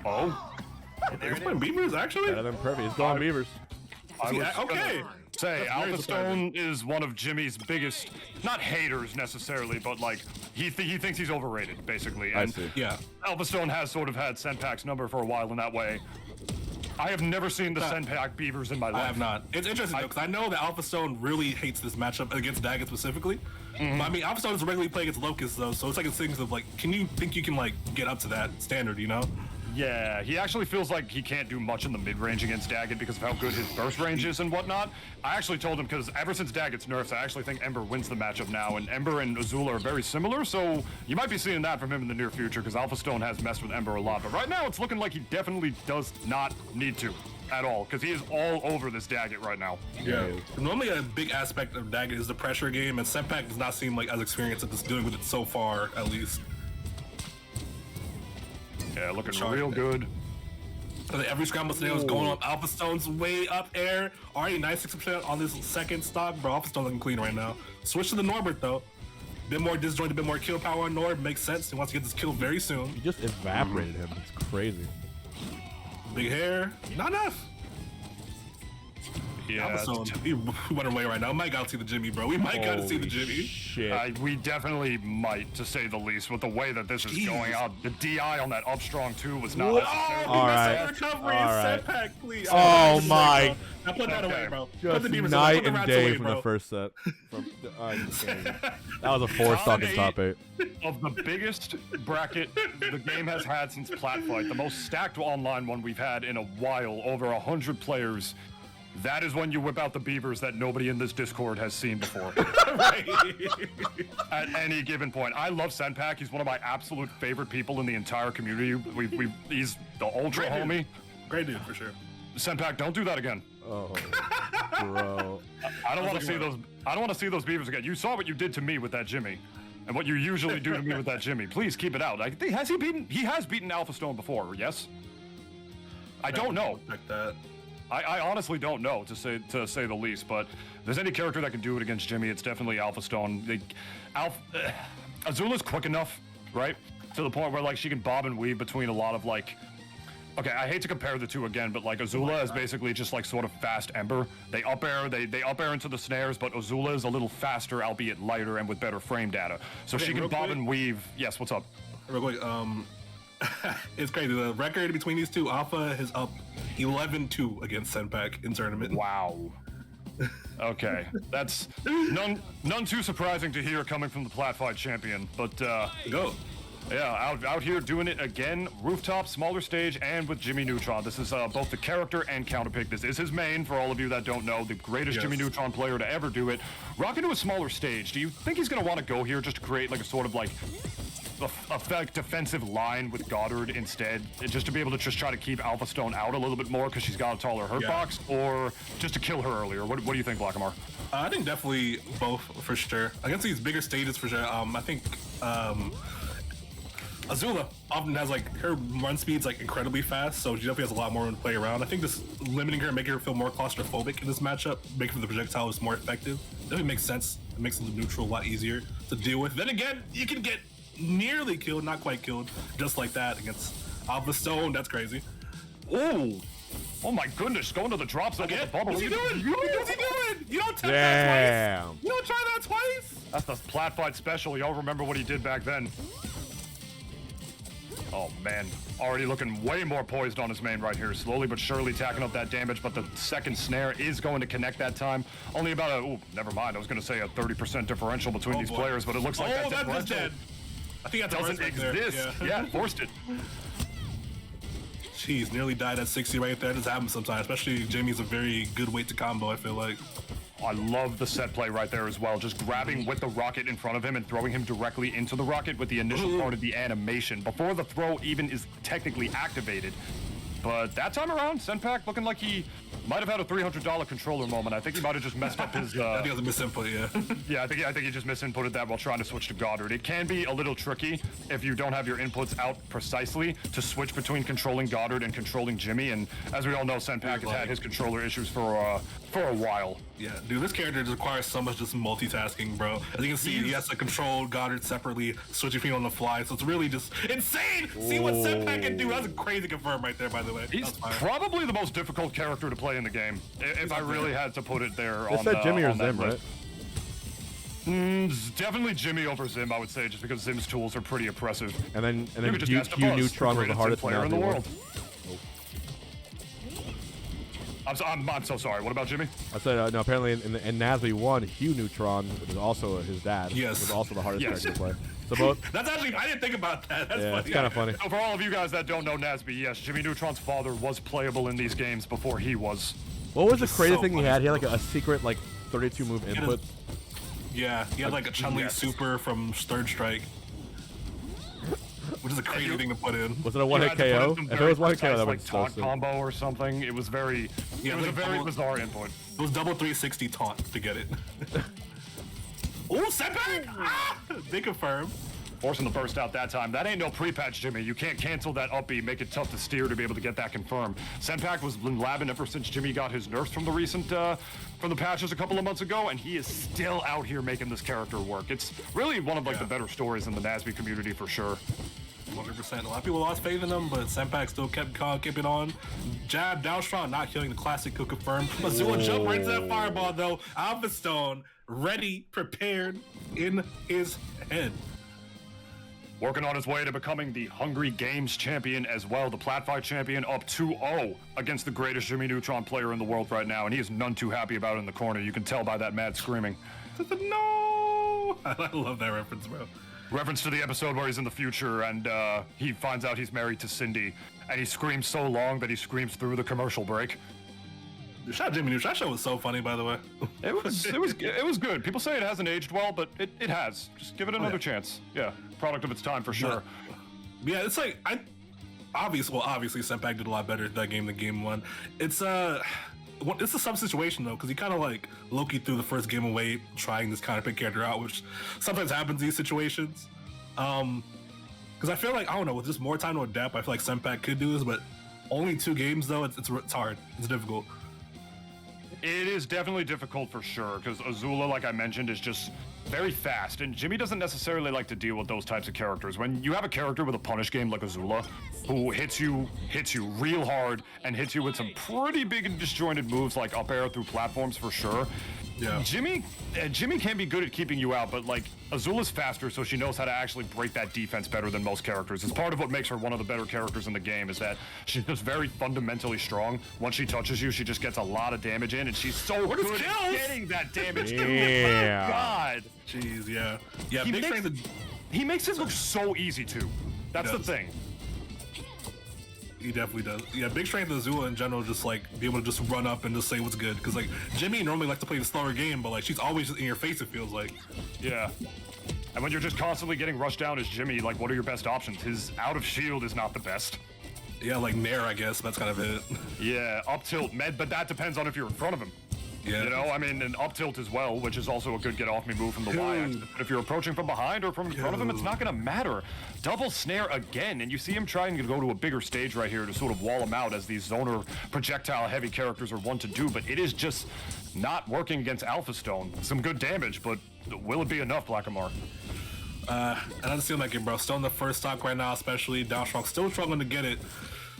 Oh. He's playing Beavers, actually? Better than perfect. He's going Beavers. Okay. Say, AlphaStone is one of Jimmy's biggest, not haters necessarily, but like, he thinks he's overrated, basically. And I see. Yeah. AlphaStone has sort of had Senpac's number for a while in that way. I have never seen the Senpac Beavers in my life. I have not. It's interesting, though, because I know that AlphaStone really hates this matchup against Daggett specifically. But, I mean, AlphaStone is regularly playing against Locust, though, so it's like a thing of, like, can you think you can, like, get up to that standard, you know? Yeah, he actually feels like he can't do much in the mid-range against Daggett because of how good his burst range is and whatnot. I actually told him, because ever since Daggett's nerfs, I actually think Ember wins the matchup now, and Ember and Azula are very similar, so you might be seeing that from him in the near future, because AlphaStone has messed with Ember a lot. But right now, it's looking like he definitely does not need to at all, because he is all over this Daggett right now. Yeah. Normally, a big aspect of Daggett is the pressure game, and Senpac does not seem like as experienced at this doing with it so far, at least. Yeah, looking real good. Every scramble today was going up. AlphaStone's way up air. Already 96% on this second stock. Bro, AlphaStone looking clean right now. Switch to the Norbert, though. Bit more disjoint, a bit more kill power on Norb. Makes sense. He wants to get this kill very soon. He just evaporated him. It's crazy. Big hair. Not enough. Yeah, he went away right now. We might gotta see the Jimmy, bro. We might gotta see the Jimmy. Shit. We definitely might, to say the least, with the way that this is going out. The DI on that up strong too was not necessarily. All right. Recovery. All right. Senpac, please. Oh my. Now put that away, bro. Just put the Beavers night away. Put the and rats day away, from bro. the first set. That was a 4-stock in top 8. Of the biggest bracket the game has had since Platfight, the most stacked online one we've had in a while, over 100 players. That is when you whip out the Beavers that nobody in this Discord has seen before. At any given point. I love Senpac. He's one of my absolute favorite people in the entire community. He's the ultra homie. Great dude, for sure. Senpac, don't do that again. Oh, bro. I don't want to see those. I don't want to see those Beavers again. You saw what you did to me with that Jimmy, and what you usually do to me with that Jimmy. Please keep it out. Has he beaten? He has beaten AlphaStone before. Yes. I don't know. Like that. I honestly don't know, to say the least, but if there's any character that can do it against Jimmy, it's definitely AlphaStone. Azula's quick enough, right? To the point where, like, she can bob and weave between a lot of, like... Okay, I hate to compare the two again, but, like, Azula is basically just, like, sort of fast Ember. They up air, they up air into the snares, but Azula is a little faster, albeit lighter, and with better frame data. So she can bob and weave... Yes, what's up? Real quick, it's crazy. The record between these two, Alpha is up 11-2 against Senpac in tournament. Wow. Okay, that's none too surprising to hear coming from the Platfight champion, but go. Yeah, out here doing it again, rooftop, smaller stage, and with Jimmy Neutron. This is both the character and counterpick. This is his main, for all of you that don't know, the greatest Jimmy Neutron player to ever do it. Rocking to a smaller stage. Do you think he's gonna want to go here just to create like a sort of like a defensive line with Goddard instead, just to be able to just try to keep AlphaStone out a little bit more because she's got a taller hurt box, or just to kill her earlier? What do you think, Blackamar? I think definitely both, for sure. Against these bigger stages, for sure. I think Azula often has, like, her run speed's like incredibly fast, so she definitely has a lot more room to play around. I think just limiting her and making her feel more claustrophobic in this matchup, making the projectile just more effective, definitely makes sense. It makes the neutral a lot easier to deal with. Then again, you can get nearly killed, not quite killed, just like that against AlphaStone. That's crazy. Oh my goodness, going to the drop zone with the bubble. What's he doing? What's he doing? You don't try that twice. You don't try that twice. That's the Platfight special. Y'all remember what he did back then. Oh man, already looking way more poised on his main right here. Slowly but surely tacking up that damage, but the second snare is going to connect that time. Only about a, never mind, I was going to say a 30% differential between these players, but it looks like that differential dead. I think that doesn't exist. Yeah, forced it. Jeez, nearly died at 60 right there. This happens sometimes, especially Jimmy's a very good weight to combo, I feel like. I love the set play right there as well. Just grabbing with the rocket in front of him and throwing him directly into the rocket with the initial part of the animation. Before the throw even is technically activated, But that time around, Senpac looking like he might have had a $300 controller moment. I think he might have just messed up his. I think it was a misinput, yeah. Yeah, I think he just misinputted that while trying to switch to Goddard. It can be a little tricky if you don't have your inputs out precisely to switch between controlling Goddard and controlling Jimmy. And as we all know, Senpac has had his controller issues for a while. Yeah, dude, this character just requires so much just multitasking, bro. As you can see, he has to control Goddard separately, switch between on the fly. So it's really just insane. See what Senpac can do. That's a crazy confirm right there, by the way. He's probably the most difficult character to play in the game. If I really had to put it there Is that Jimmy or Zim, right? Definitely Jimmy over Zim, I would say, just because Zim's tools are pretty oppressive. And then Hugh Neutron was the hardest player in the NASB1. world. I'm so sorry. What about Jimmy? I said no. Apparently, in NASB1, Hugh Neutron was also his dad. Yes. Was also the hardest character to play. So both. That's actually, I didn't think about that. That's Yeah, funny. it's kind of funny. So for all of you guys that don't know NASB, yes, Jimmy Neutron's father was playable in these games before he was. What was the Just crazy so thing he funny. had? He had like a secret like 32 move input. Yeah, he had like a Chun-Li Yes. super from Third Strike. Which is a crazy thing to put in. Was it a You one-hit had to put in KO? some If it very was one-hit KO, precise, that would like be so taunt sick. combo or something. It was very. Yeah, it was like a very double- bizarre input. It was double 360 taunt to get it. Ooh, Senpac! Ah! They confirm. Forcing the burst out that time. That ain't no pre-patch, Jimmy. You can't cancel that up B, make it tough to steer to be able to get that confirmed. Senpac was labbing ever since Jimmy got his nerfs from the recent, from the patches a couple of months ago, and he is still out here making this character work. It's really one of like the better stories in the NASB community for sure. 100%. A lot of people lost faith in him, but Senpac still kept keeping on. Jab, down strong, not killing the classic could confirm. Azula jump right into that fireball though. AlphaStone ready, prepared in his head. Working on his way to becoming the Hungry Games champion as well, the Platfight champion, up 2-0 against the greatest Jimmy Neutron player in the world right now, and he is none too happy about it in the corner. You can tell by that mad screaming. No! I love that reference, bro. Reference to the episode where he's in the future and he finds out he's married to Cindy, and he screams so long that he screams through the commercial break. Shout out Jimmy Neutron. That show was so funny, by the way. It was good. People say it hasn't aged well, but it has. Just give it another chance. Yeah, product of its time for sure. Yeah, it's like obviously Senpac did a lot better at that game than game one. It's a sub situation though, because he kind of like Loki threw the first game away trying this kind of pick character out, which sometimes happens in these situations. Because I feel like, I don't know, with just more time to adapt, I feel like Senpac could do this, but only 2 games though, it's hard. It's difficult. It is definitely difficult for sure, because Azula, like I mentioned, is just very fast, and Jimmy doesn't necessarily like to deal with those types of characters. When you have a character with a punish game like Azula, who hits you real hard and hits you with some pretty big and disjointed moves like up air through platforms for sure. Yeah. Jimmy can be good at keeping you out, but like Azula's faster, so she knows how to actually break that defense better than most characters. It's part of what makes her one of the better characters in the game, is that she's just very fundamentally strong. Once she touches you, she just gets a lot of damage in, and she's so good at getting that damage. Yeah. Oh, God. Jeez, yeah. Yeah, He big makes, strength. he makes it look so easy too. That's the does. thing. He definitely does. Yeah, big strength of Azula in general, just like be able to just run up and just say what's good. Because like Jimmy normally likes to play the slower game, but like she's always just in your face. It feels like. Yeah. And when you're just constantly getting rushed down as Jimmy, like what are your best options? His out of shield is not the best. Yeah, like Nair, I guess. That's kind of it. Yeah, up tilt med, but that depends on if you're in front of him. Yeah. You know, I mean, an up tilt as well, which is also a good get off me move from the Y-axis. But if you're approaching from behind or from in front of him, it's not going to matter. Double snare again, and you see him trying to go to a bigger stage right here to sort of wall him out, as these zoner projectile heavy characters are one to do, but it is just not working against AlphaStone. Some good damage, but will it be enough, Blackamar? It doesn't seem like it, bro. Still in the first stock right now, especially. Downstrong still struggling to get it.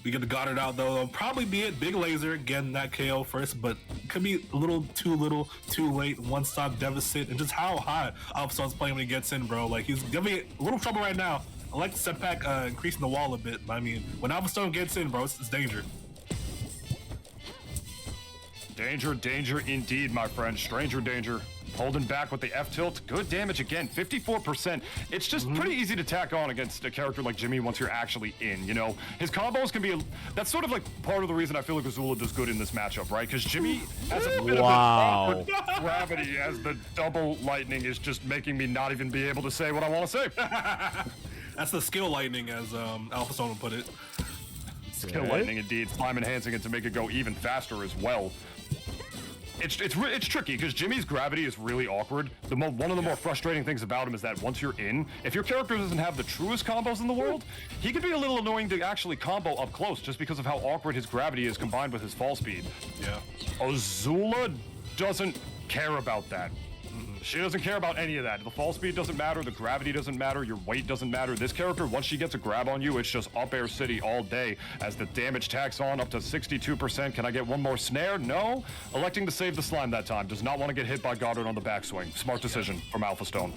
We get the Goddard out though. It'll probably be it. Big laser getting that KO first, but could be a little, too late. One stock deficit, and just how high AlphaStone's playing when he gets in, bro. Like he's gonna be a little trouble right now. I like the Senpac increasing the wall a bit, but I mean, when AlphaStone gets in, bro, it's danger. Danger indeed, my friend. Stranger danger. Holding back with the F tilt. Good damage again, 54%. It's just pretty easy to tack on against a character like Jimmy once you're actually in, you know? His combos can be, that's sort of like part of the reason I feel like Azula does good in this matchup, right? Because Jimmy has a bit of an awkward gravity, as the double lightning is just making me not even be able to say what I want to say. That's the skill lightning, as AlphaStone would put it. Skill lightning indeed. Slime enhancing it to make it go even faster as well. It's tricky because Jimmy's gravity is really awkward. One of the more frustrating things about him is that once you're in, if your character doesn't have the truest combos in the world, he can be a little annoying to actually combo up close just because of how awkward his gravity is combined with his fall speed. Yeah. Azula doesn't care about that. She doesn't care about any of that. The fall speed doesn't matter, the gravity doesn't matter, your weight doesn't matter. This character, once she gets a grab on you, it's just up air city all day. As the damage tacks on up to 62%, can I get one more snare? No. Electing to save the slime that time. Does not want to get hit by Goddard on the backswing. Smart decision from AlphaStone.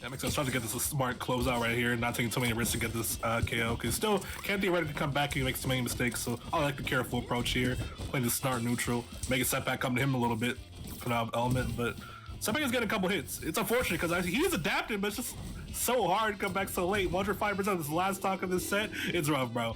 That makes sense. Trying to get this a smart closeout right here, not taking too many risks to get this KO. Because still can't theoretically come back and make too many mistakes. So I like the careful approach here. Playing the smart neutral, make a setback come to him a little bit for that element, but Senpac is getting a couple hits. It's unfortunate because he is adapting, but it's just so hard to come back so late. 105% of this last stock of this set. It's rough, bro.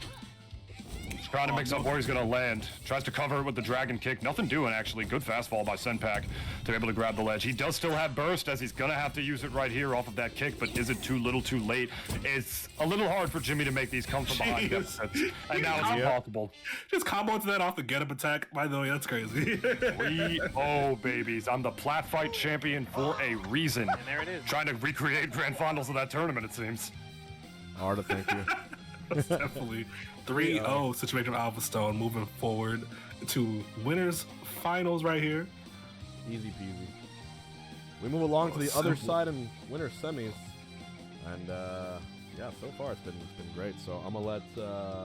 He's trying to mix up where he's going to land. Tries to cover it with the dragon kick. Nothing doing, actually. Good fastball by Senpac to be able to grab the ledge. He does still have burst, as he's going to have to use it right here off of that kick, but is it too little too late? It's a little hard for Jimmy to make these come from behind deficits, and now it's impossible. Just combo to that off the get-up attack. By the way, that's crazy. 3-0, babies. I'm the plat fight champion for a reason. And there it is. Trying to recreate grand finals of that tournament, it seems. Hard to thank you. That's definitely 3-0 situation of AlphaStone moving forward to winners finals right here. Easy peasy. We move along to the other side in winner semis, and yeah, so far it's been great. So I'm gonna let